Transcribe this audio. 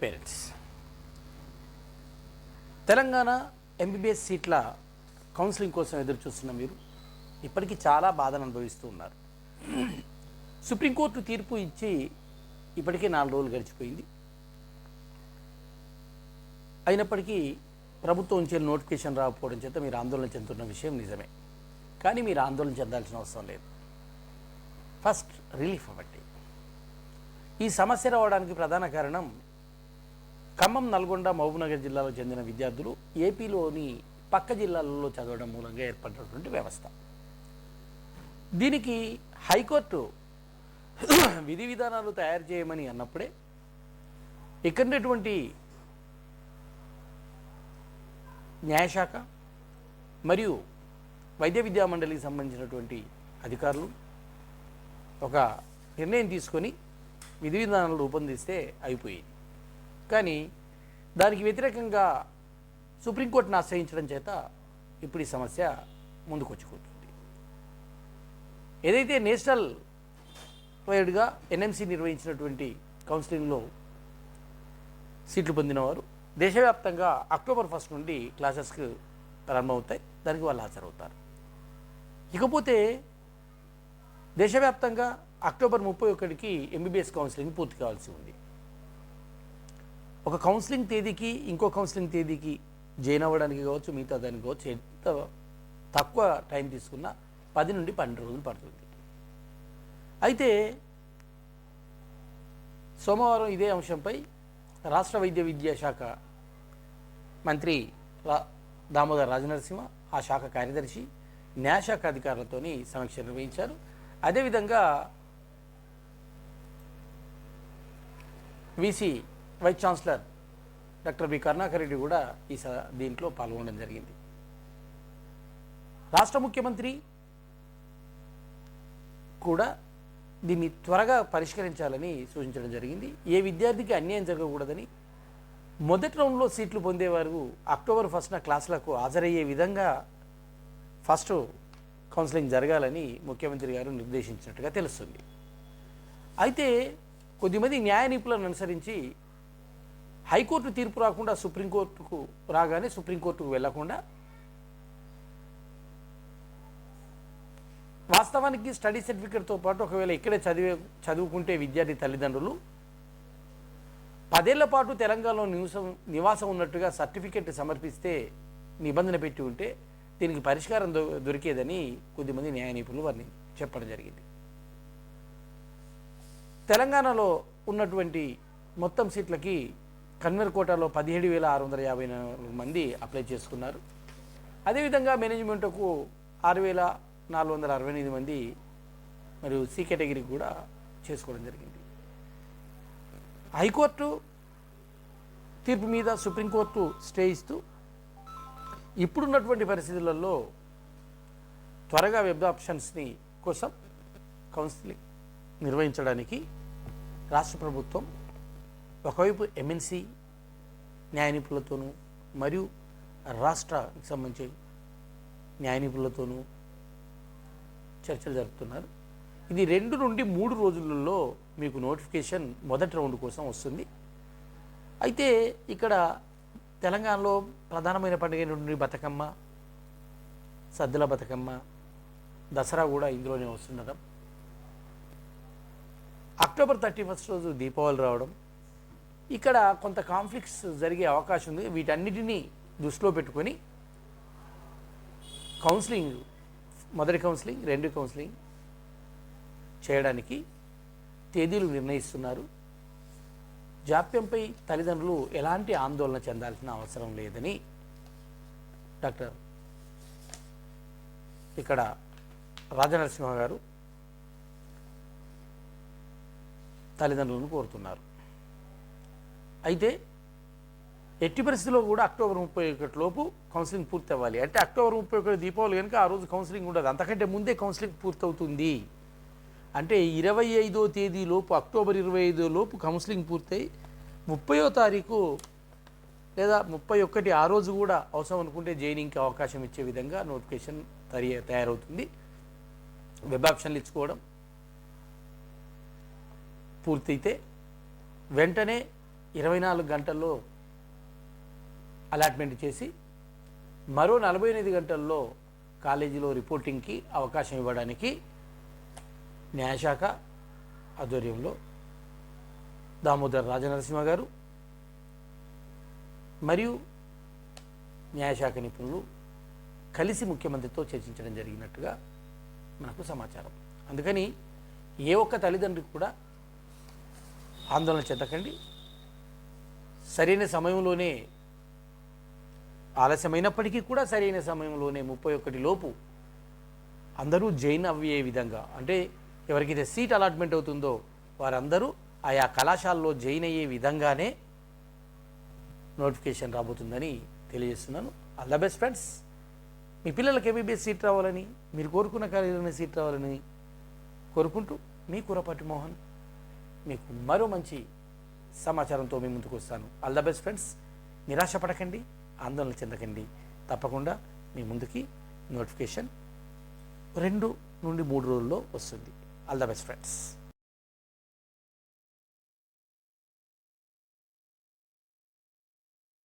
Parents Telangana MBBS సీట్ల counselling కోసం ఎదురు చూస్తున్న మీరు ఇప్పటికీ చాలా బాధను అనుభవిస్తూ ఉన్నారు. సుప్రీంకోర్టు తీర్పు ఇచ్చి ఇప్పటికే 4 రోజులు గడిచిపోయింది. అయినప్పటికీ ప్రభుత్వం నుంచి నోటిఫికేషన్ రాకపోవడం చేత మీరు ఆందోళన చెందుతున్న విషయం నిజమే. కానీ మీరు ఆందోళన చెందాల్సిన అవసరం లేదు. ఫస్ట్ రిలీఫ్ అవ్వండి. ఈ సమస్య రావడానికి ప్రధాన కారణం ఖమ్మం, నల్గొండ, మహబూబ్నగర్ జిల్లాలో చెందిన విద్యార్థులు ఏపీలోని పక్క జిల్లాలలో చదవడం మూలంగా ఏర్పడినటువంటి వ్యవస్థ. దీనికి హైకోర్టు విధి విధానాలు తయారు చేయమని అన్నప్పుడే ఇక్కడటువంటి న్యాయశాఖ మరియు వైద్య విద్యా మండలికి సంబంధించినటువంటి అధికారులు ఒక నిర్ణయం తీసుకొని విధి విధానాలు రూపొందిస్తే అయిపోయింది. కానీ దానికి వ్యతిరేకంగా సుప్రీంకోర్టును ఆశ్రయించడం చేత ఇప్పుడు ఈ సమస్య ముందుకు వచ్చుకుంటుంది. ఏదైతే నేషనల్ వైడ్గా ఎన్ఎంసీ నిర్వహించినటువంటి కౌన్సిలింగ్లో సీట్లు పొందిన వారు దేశవ్యాప్తంగా అక్టోబర్ 1 నుండి క్లాసెస్కి ప్రారంభమవుతాయి. దానికి వాళ్ళు హాజరవుతారు. ఇకపోతే దేశవ్యాప్తంగా అక్టోబర్ 31కి ఎంబీబీఎస్ కౌన్సిలింగ్ పూర్తి కావాల్సి ఉంది. ఒక కౌన్సిలింగ్ తేదీకి ఇంకో కౌన్సిలింగ్ తేదీకి జాయిన్ అవ్వడానికి కావచ్చు, మిగతా దానికి కావచ్చు, ఎంత తక్కువ టైం తీసుకున్నా 10 నుండి 12 రోజులు పడుతుంది. అయితే సోమవారం ఇదే అంశంపై రాష్ట్ర వైద్య విద్యా శాఖ మంత్రి దామోదర్ రాజనరసింహ, ఆ శాఖ కార్యదర్శి, న్యాయశాఖ అధికారులతో సమీక్ష నిర్వహించారు. అదేవిధంగా VC vice chancellor doctor B Karunakar Reddy కూడా దీంట్లో పాల్గొనడం జరిగింది. రాష్ట్ర ముఖ్యమంత్రి కూడా దీన్ని త్వరగా పరిష్కరించాలని సూచించడం జరిగింది. ఏ విద్యార్థికి అన్యాయం జరగకూడదని, మొదటి రౌండ్లో సీట్లు పొందేవారు అక్టోబర్ 1న క్లాసులకు హాజరయ్యే విధంగా ఫస్ట్ కౌన్సిలింగ్ జరగాలని ముఖ్యమంత్రి గారు నిర్దేశించినట్టుగా తెలుస్తుంది. అయితే కొద్దిమంది న్యాయ నిపుణులను అనుసరించి హైకోర్టు తీర్పు రాకుండా సుప్రీంకోర్టుకు రాగానే సుప్రీంకోర్టుకు వెళ్లకుండా వాస్తవానికి స్టడీ సర్టిఫికేట్తో పాటు ఒకవేళ ఇక్కడే చదువుకుంటే విద్యార్థి తల్లిదండ్రులు 10 ఏళ్ల పాటు తెలంగాణలో నివాసం ఉన్నట్టుగా సర్టిఫికేట్ సమర్పిస్తే నిబంధన పెట్టి ఉంటే దీనికి పరిష్కారం దొరికేదని కొద్దిమంది న్యాయ నిపుణులు చెప్పడం జరిగింది. తెలంగాణలో ఉన్నటువంటి మొత్తం సీట్లకి కన్వీనర్ కోటాలో 17,654 మంది అప్లై చేసుకున్నారు. అదేవిధంగా మేనేజ్మెంట్కు 6,468 మంది మరియు సి కేటగిరీకి కూడా చేసుకోవడం జరిగింది. హైకోర్టు తీర్పు మీద సుప్రీంకోర్టు స్టే ఇస్తూ ఇప్పుడున్నటువంటి పరిస్థితులలో త్వరగా వెబ్ ఆప్షన్స్ని కోసం కౌన్సిలింగ్ నిర్వహించడానికి రాష్ట్ర ప్రభుత్వం ఒకవైపు ఎంఎన్సీ న్యాయ నిపుణులతోనూ మరియు రాష్ట్రానికి సంబంధించి న్యాయ నిపుణులతోనూ చర్చలు జరుపుతున్నారు. ఇది 2 నుండి 3 రోజులలో మీకు నోటిఫికేషన్ మొదటి రౌండ్ కోసం వస్తుంది. అయితే ఇక్కడ తెలంగాణలో ప్రధానమైన పండుగ నుండి బతుకమ్మ, సద్దుల బతుకమ్మ, దసరా కూడా ఇందులోనే వస్తుండడం, అక్టోబర్ 31 రోజు దీపావళి రావడం, ఇక్కడ కొంత కాన్ఫ్లిక్ట్స్ జరిగే అవకాశం ఉంది. వీటన్నిటినీ దృష్టిలో పెట్టుకొని కౌన్సిలింగ్, మొదటి కౌన్సిలింగ్, 2 కౌన్సిలింగ్ చేయడానికి తేదీలు నిర్ణయిస్తున్నారు. జాప్యంపై తల్లిదండ్రులు ఎలాంటి ఆందోళన చెందాల్సిన అవసరం లేదని డాక్టర్ ఇక్కడ రాజనరసింహ గారు తల్లిదండ్రులను కోరుతున్నారు. అయితే ఎట్టి పరిస్థితుల్లో కూడా అక్టోబర్ 31 లోపు కౌన్సిలింగ్ పూర్తి అవ్వాలి. అంటే అక్టోబర్ 31 దీపావళి కనుక ఆ రోజు కౌన్సిలింగ్ ఉండదు, అంతకంటే ముందే కౌన్సిలింగ్ పూర్తవుతుంది. అంటే 25వ తేదీ లోపు, అక్టోబర్ 25 లోపు కౌన్సిలింగ్ పూర్తయి 30వ తారీఖు లేదా 31 ఆ రోజు కూడా అవసరం అనుకుంటే జాయినింగ్కి అవకాశం ఇచ్చే విధంగా నోటిఫికేషన్ తయారవుతుంది. వెబ్ ఆప్షన్లు ఇచ్చుకోవడం పూర్తయితే వెంటనే 24 గంటల్లో అలాట్మెంట్ చేసి మరో 48 గంటల్లో కాలేజీలో రిపోర్టింగ్కి అవకాశం ఇవ్వడానికి న్యాయశాఖ ఆధ్వర్యంలో దామోదర్ రాజనరసింహ గారు మరియు న్యాయశాఖ నిపుణులు కలిసి ముఖ్యమంత్రితో చర్చించడం జరిగినట్టుగా మనకు సమాచారం. అందుకని ఏ ఒక్క తల్లిదండ్రికి కూడా ఆందోళన చెందకండి. సరైన సమయంలోనే, ఆలస్యమైనప్పటికీ కూడా సరైన సమయంలోనే 31 లోపు అందరూ జాయిన్ అయ్యే విధంగా, అంటే ఎవరికైతే సీట్ అలాట్మెంట్ అవుతుందో వారందరూ ఆయా కళాశాలలో జాయిన్ అయ్యే విధంగానే నోటిఫికేషన్ రాబోతుందని తెలియజేస్తున్నాను. All the best friends. మీ పిల్లలకి ఎంబీబీఎస్ సీట్ రావాలని, మీరు కోరుకున్న కాలేజీలోనే సీట్ రావాలని కోరుకుంటూ మీ కురపాటి మోహన్ మీకు మరో మంచి సమాచారంతో మీ ముందుకు వస్తాను. All the best friends. నిరాశపడకండి, ఆందోళన చెందకండి. తప్పకుండా మీ ముందుకి నోటిఫికేషన్ 2 నుండి 3 రోజుల్లో వస్తుంది. All the best friends.